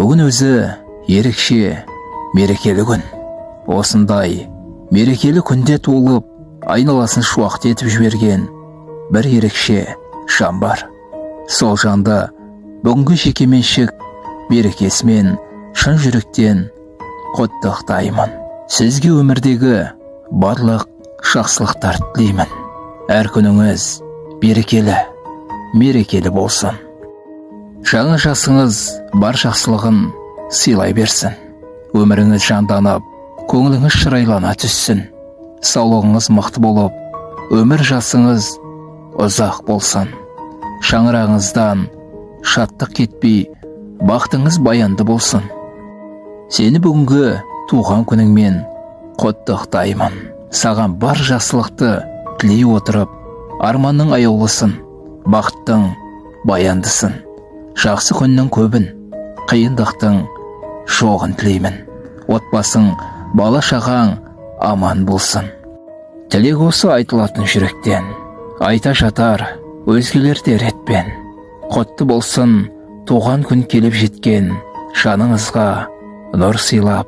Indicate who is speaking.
Speaker 1: Бүгін өзі ерекше мерекелі күн. Осындай мерекелі күнде туылып, айналасын шуақты етіп жіберген бір ерекше жан бар. Сол жанды бүгінгі жекеменшік мерекесімен шын жүректен құттықтаймын. Сізге өмірдегі барлық жақсылықтар тілеймін. Әр күніңіз берекелі, мерекелі болсын. Жаңа жасыңыз бар жақсылығын сыйлай берсін. Өміріңіз жанданып, көңіліңіз шырайлана түссін. Саулығыңыз мықты болып, өмір жасыңыз ұзақ болсын. Шаңырағыңыздан шаттық кетпей, бақытыңыз баянды болсын. Сені бүгінгі туған күніңмен құттықтаймын. Саған бар жақсылықты тілей отырып, арманның аяулысын, бақыттың баяндысын. Жақсы күннің көбін, қиындықтың жоғын тілеймін. Отбасың, бала шағаң аман болсын. Тілек осы айтылатын жүректен, айта жатар өзгелер де ретпен. Құтты болсын туған күн келіп жеткен, жаныңызға нұр сыйлап,